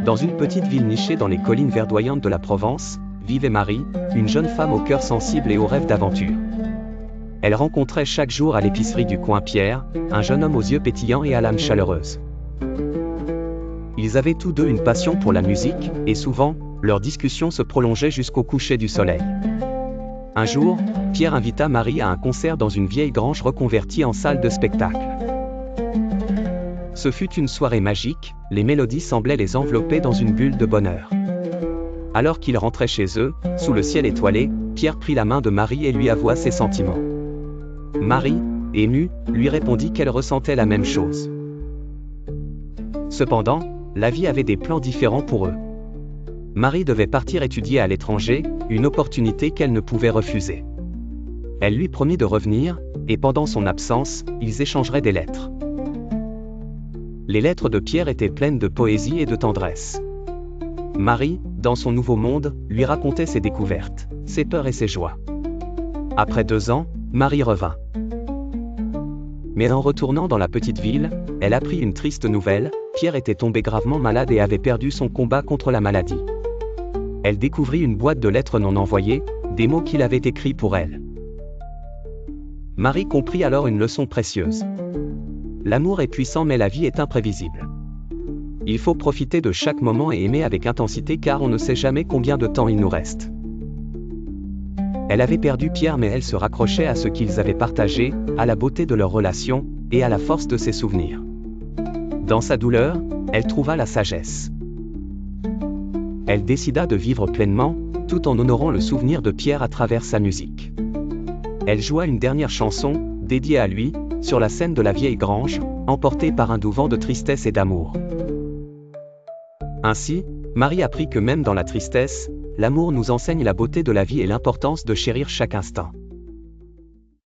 Dans une petite ville nichée dans les collines verdoyantes de la Provence, vivait Marie, une jeune femme au cœur sensible et aux rêves d'aventure. Elle rencontrait chaque jour à l'épicerie du coin Pierre, un jeune homme aux yeux pétillants et à l'âme chaleureuse. Ils avaient tous deux une passion pour la musique, et souvent, leur discussion se prolongeait jusqu'au coucher du soleil. Un jour, Pierre invita Marie à un concert dans une vieille grange reconvertie en salle de spectacle. Ce fut une soirée magique, les mélodies semblaient les envelopper dans une bulle de bonheur. Alors qu'ils rentraient chez eux, sous le ciel étoilé, Pierre prit la main de Marie et lui avoua ses sentiments. Marie, émue, lui répondit qu'elle ressentait la même chose. Cependant, la vie avait des plans différents pour eux. Marie devait partir étudier à l'étranger, une opportunité qu'elle ne pouvait refuser. Elle lui promit de revenir, et pendant son absence, ils échangeraient des lettres. Les lettres de Pierre étaient pleines de poésie et de tendresse. Marie, dans son nouveau monde, lui racontait ses découvertes, ses peurs et ses joies. Après 2 ans, Marie revint. Mais en retournant dans la petite ville, elle apprit une triste nouvelle, Pierre était tombé gravement malade et avait perdu son combat contre la maladie. Elle découvrit une boîte de lettres non envoyées, des mots qu'il avait écrits pour elle. Marie comprit alors une leçon précieuse. L'amour est puissant mais la vie est imprévisible. Il faut profiter de chaque moment et aimer avec intensité car on ne sait jamais combien de temps il nous reste. Elle avait perdu Pierre mais elle se raccrochait à ce qu'ils avaient partagé, à la beauté de leur relation, et à la force de ses souvenirs. Dans sa douleur, elle trouva la sagesse. Elle décida de vivre pleinement, tout en honorant le souvenir de Pierre à travers sa musique. Elle joua une dernière chanson, dédiée à lui, sur la scène de la vieille grange, emportée par un doux vent de tristesse et d'amour. Ainsi, Marie apprit que même dans la tristesse, l'amour nous enseigne la beauté de la vie et l'importance de chérir chaque instant.